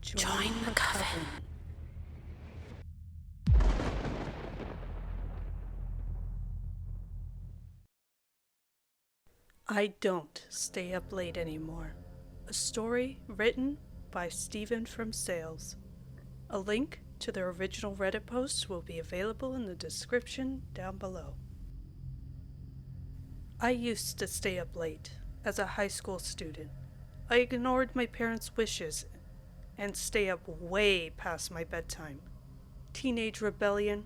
Join the coven. I don't stay up late anymore. A story written by Stephen from Sales. A link to the original Reddit post will be available in the description down below. I used to stay up late as a high school student. I ignored my parents' wishes and stay up way past my bedtime. Teenage rebellion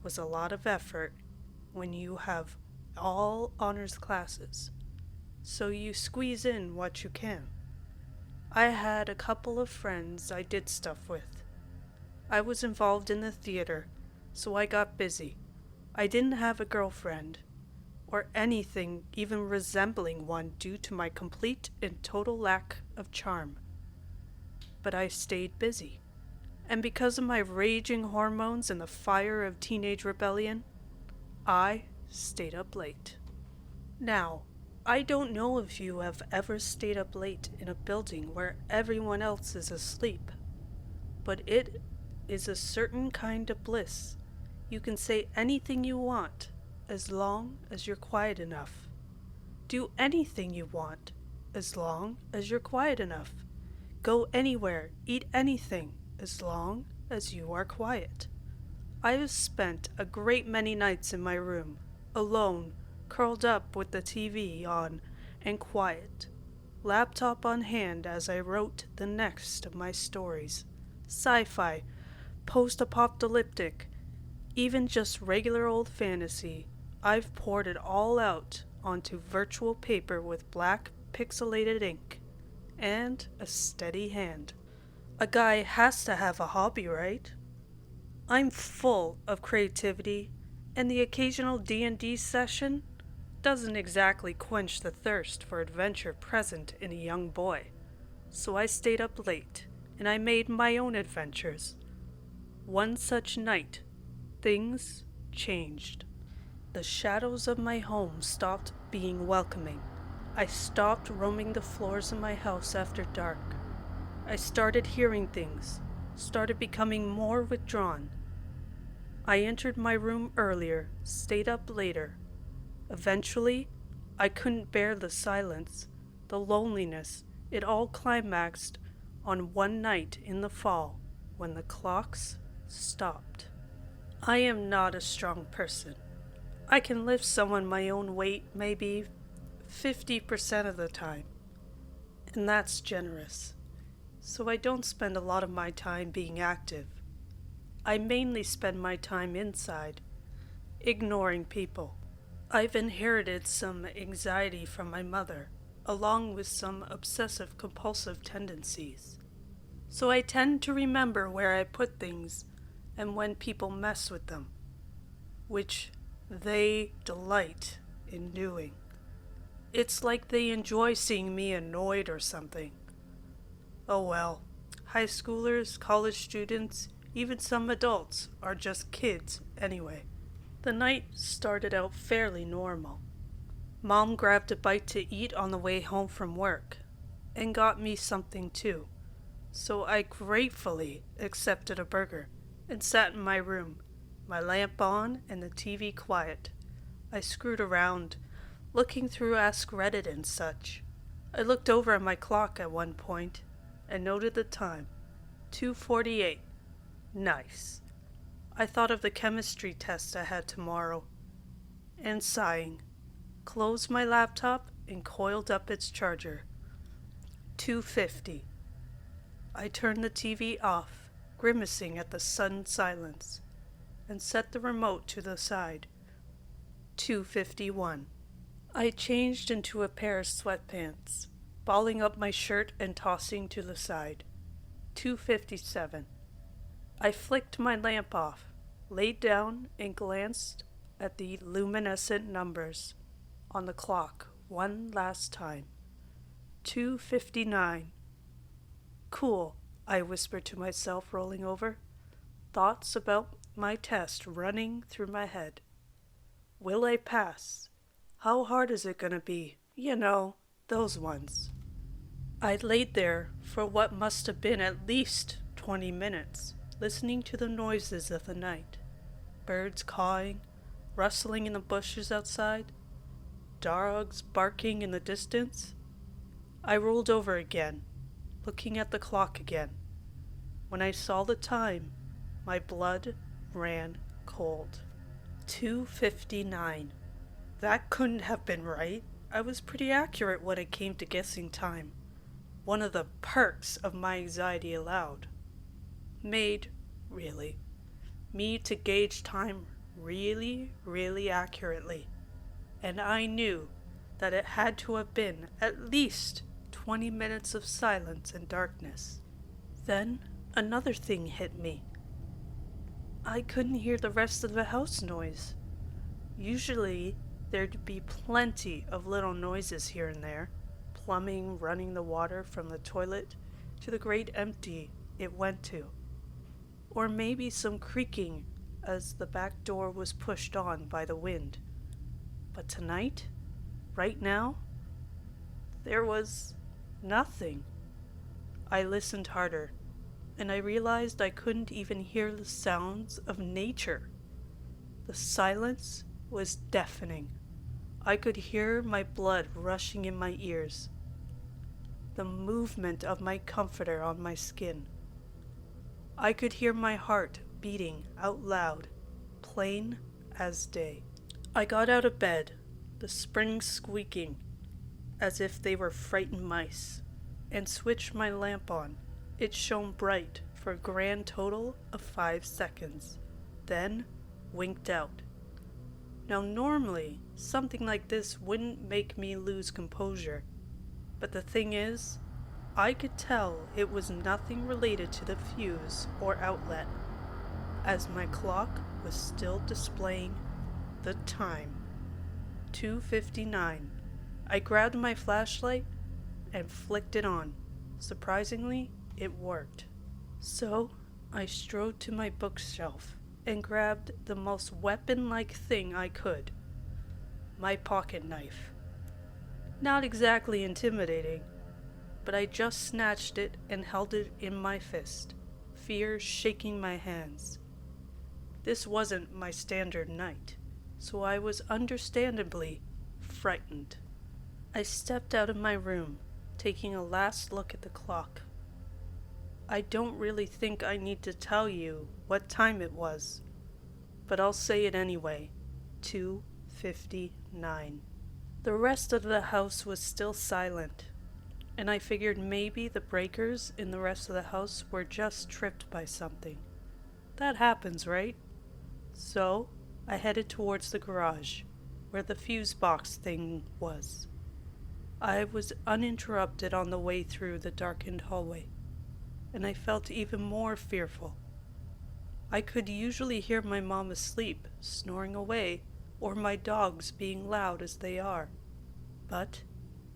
was a lot of effort when you have all honors classes, so you squeeze in what you can. I had a couple of friends I did stuff with. I was involved in the theater, so I got busy. I didn't have a girlfriend, or anything even resembling one due to my complete and total lack of charm. But I stayed busy. And because of my raging hormones and the fire of teenage rebellion, I stayed up late. Now, I don't know if you have ever stayed up late in a building where everyone else is asleep, but it is a certain kind of bliss. You can say anything you want as long as you're quiet enough. Do anything you want as long as you're quiet enough. Go anywhere, eat anything as long as you are quiet. I have spent a great many nights in my room, alone, curled up with the TV on and quiet, laptop on hand as I wrote the next of my stories. Sci-fi, post-apocalyptic, even just regular old fantasy. I've poured it all out onto virtual paper with black pixelated ink and a steady hand. A guy has to have a hobby, right? I'm full of creativity, and the occasional D&D session doesn't exactly quench the thirst for adventure present in a young boy. So I stayed up late, and I made my own adventures. One such night, things changed. The shadows of my home stopped being welcoming. I stopped roaming the floors of my house after dark. I started hearing things, started becoming more withdrawn. I entered my room earlier, stayed up later. Eventually, I couldn't bear the silence, the loneliness. It all climaxed on one night in the fall when the clocks stopped. I am not a strong person. I can lift someone my own weight maybe 50% of the time, and that's generous. So I don't spend a lot of my time being active. I mainly spend my time inside, ignoring people. I've inherited some anxiety from my mother, along with some obsessive-compulsive tendencies. So I tend to remember where I put things and when people mess with them, which they delight in doing. It's like they enjoy seeing me annoyed or something. Oh well, high schoolers, college students, even some adults are just kids anyway. The night started out fairly normal. Mom grabbed a bite to eat on the way home from work, and got me something too. So I gratefully accepted a burger, and sat in my room, my lamp on and the TV quiet. I screwed around, looking through Ask Reddit and such. I looked over at my clock at one point, and noted the time, 2:48. Nice. I thought of the chemistry test I had tomorrow, and sighing, closed my laptop and coiled up its charger. 2:50. I turned the TV off, grimacing at the sudden silence, and set the remote to the side. 2:51. I changed into a pair of sweatpants, balling up my shirt and tossing to the side. 2:57. I flicked my lamp off, laid down and glanced at the luminescent numbers on the clock one last time. 2:59. Cool, I whispered to myself, rolling over. Thoughts about my test running through my head. Will I pass? How hard is it gonna be? You know, those ones. I laid there for what must have been at least 20 minutes, listening to the noises of the night. Birds cawing, rustling in the bushes outside, dogs barking in the distance. I rolled over again, looking at the clock again. When I saw the time, my blood ran cold. 2:59. That couldn't have been right. I was pretty accurate when it came to guessing time. One of the perks of my anxiety allowed. Made, really, me to gauge time really accurately. And I knew that it had to have been at least 20 minutes of silence and darkness. Then another thing hit me. I couldn't hear the rest of the house noise. Usually, there'd be plenty of little noises here and there. Plumbing running the water from the toilet to the grate empty it went to. Or maybe some creaking as the back door was pushed on by the wind. But tonight, right now, there was nothing. I listened harder, and I realized I couldn't even hear the sounds of nature. The silence was deafening. I could hear my blood rushing in my ears, the movement of my comforter on my skin. I could hear my heart beating out loud, plain as day. I got out of bed, the springs squeaking as if they were frightened mice, and switched my lamp on. It shone bright for a grand total of 5 seconds, then winked out. Now normally, something like this wouldn't make me lose composure, but the thing is, I could tell it was nothing related to the fuse or outlet, as my clock was still displaying the time. 2:59. I grabbed my flashlight and flicked it on. Surprisingly, it worked. So, I strode to my bookshelf and grabbed the most weapon-like thing I could. My pocket knife. Not exactly intimidating, but I just snatched it and held it in my fist, fear shaking my hands. This wasn't my standard night, so I was understandably frightened. I stepped out of my room, taking a last look at the clock. I don't really think I need to tell you what time it was, but I'll say it anyway. 2:59. The rest of the house was still silent, and I figured maybe the breakers in the rest of the house were just tripped by something. That happens, right? So, I headed towards the garage, where the fuse box thing was. I was uninterrupted on the way through the darkened hallway, and I felt even more fearful. I could usually hear my mom asleep, snoring away, or my dogs being loud as they are. But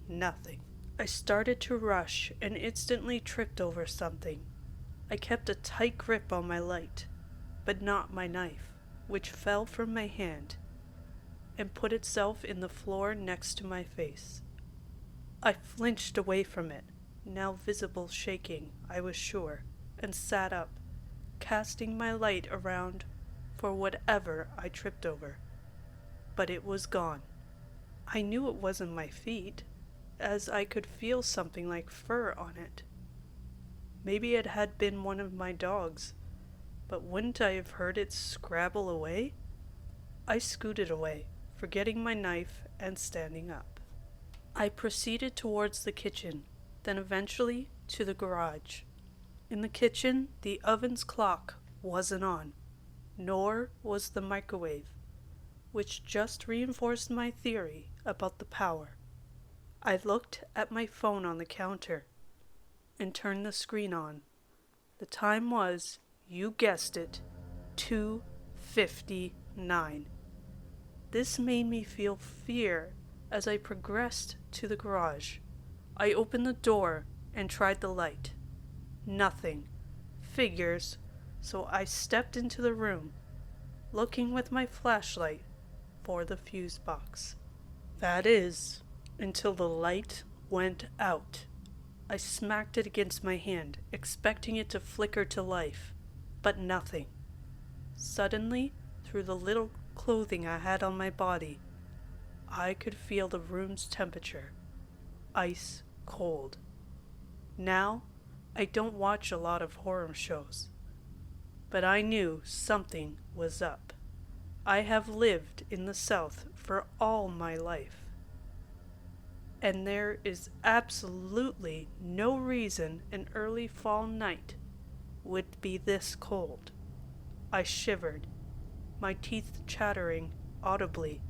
nothing. I started to rush and instantly tripped over something. I kept a tight grip on my light, but not my knife, which fell from my hand and put itself in the floor next to my face. I flinched away from it, now visible shaking, I was sure, and sat up, casting my light around for whatever I tripped over. But it was gone. I knew it wasn't my feet, as I could feel something like fur on it. Maybe it had been one of my dogs, but wouldn't I have heard it scrabble away? I scooted away, forgetting my knife and standing up. I proceeded towards the kitchen, then eventually to the garage. In the kitchen, the oven's clock wasn't on, nor was the microwave, which just reinforced my theory about the power. I looked at my phone on the counter and turned the screen on. The time was, you guessed it, 2:59. This made me feel fear as I progressed to the garage. I opened the door and tried the light. Nothing. Figures. So I stepped into the room, looking with my flashlight for the fuse box. That is, until the light went out. I smacked it against my hand, expecting it to flicker to life, but nothing. Suddenly, through the little clothing I had on my body, I could feel the room's temperature, ice cold. Now, I don't watch a lot of horror shows, but I knew something was up. I have lived in the South for all my life, and there is absolutely no reason an early fall night would be this cold. I shivered, my teeth chattering audibly,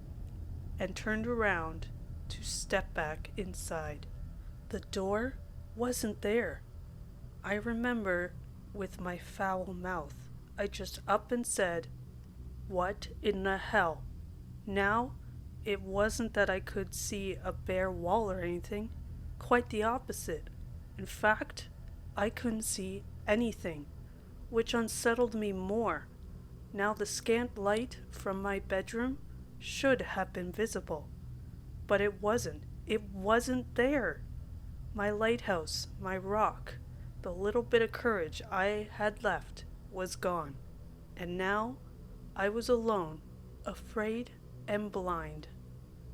and turned around to step back inside. The door wasn't there. I remember, with my foul mouth, I just up and said, "What in the hell?" Now, it wasn't that I could see a bare wall or anything. Quite the opposite. In fact, I couldn't see anything, which unsettled me more. Now the scant light from my bedroom should have been visible, but it wasn't. It wasn't there. My lighthouse, my rock, the little bit of courage I had left was gone, and now I was alone, afraid and blind.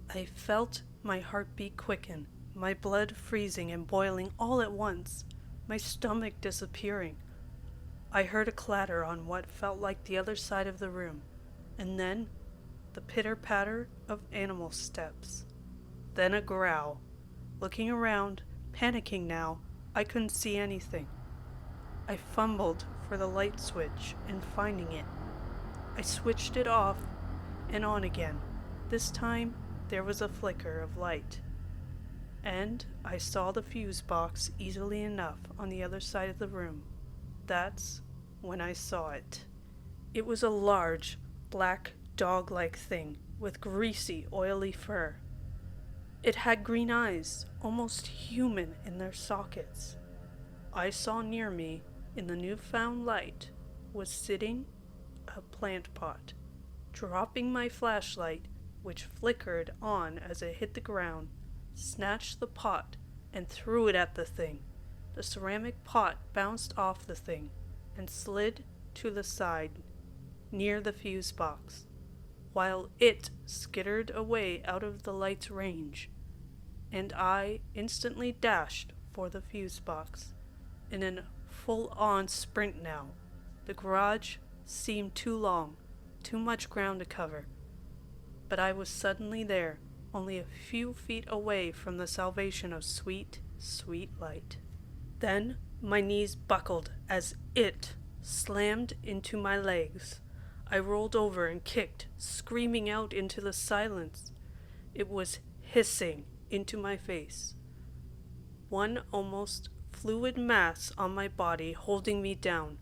I felt my heartbeat quicken, my blood freezing and boiling all at once, my stomach disappearing. I heard a clatter on what felt like the other side of the room, and then the pitter-patter of animal steps. Then a growl. Looking around, panicking now, I couldn't see anything. I fumbled for the light switch and finding it, I switched it off and on again. This time, there was a flicker of light, and I saw the fuse box easily enough on the other side of the room. That's when I saw it. It was a large, black, dog-like thing with greasy, oily fur. It had green eyes, almost human in their sockets. I saw near me, in the newfound light, was sitting a plant pot. Dropping my flashlight, which flickered on as it hit the ground, snatched the pot and threw it at the thing. The ceramic pot bounced off the thing and slid to the side near the fuse box, while it skittered away out of the light's range, and I instantly dashed for the fuse box in a full-on sprint now. The garage seemed too long, too much ground to cover, but I was suddenly there, only a few feet away from the salvation of sweet, sweet light. Then my knees buckled as it slammed into my legs. I rolled over and kicked, screaming out into the silence. It was hissing into my face. One almost fluid mass on my body holding me down,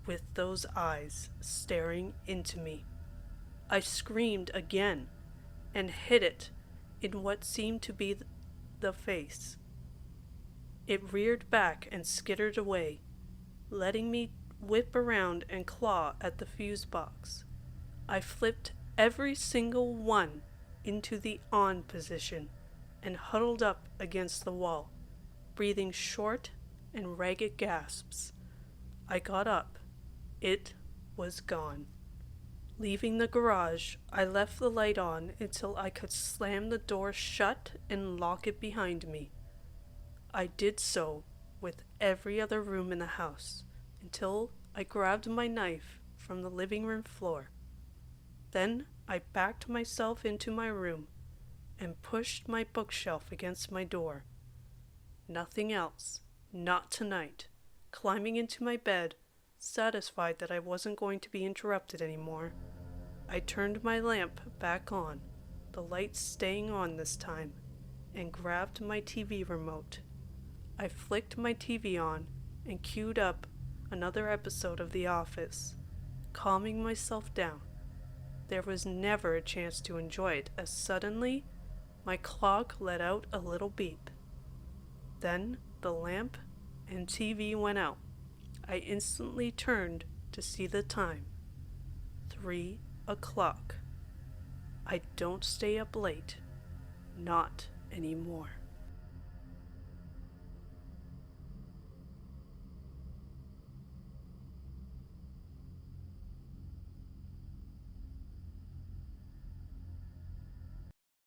with those eyes staring into me. I screamed again and hit it in what seemed to be the face. It reared back and skittered away, letting me whip around and claw at the fuse box. I flipped every single one into the on position and huddled up against the wall, breathing short and ragged gasps. I got up. It was gone. Leaving the garage, I left the light on until I could slam the door shut and lock it behind me. I did so with every other room in the house until I grabbed my knife from the living room floor. Then I backed myself into my room and pushed my bookshelf against my door. Nothing else, not tonight. Climbing into my bed, satisfied that I wasn't going to be interrupted anymore, I turned my lamp back on, the light staying on this time, and grabbed my TV remote. I flicked my TV on and queued up another episode of The Office, calming myself down. There was never a chance to enjoy it as suddenly my clock let out a little beep. Then the lamp and TV went out. I instantly turned to see the time. 3 o'clock. I don't stay up late. Not anymore.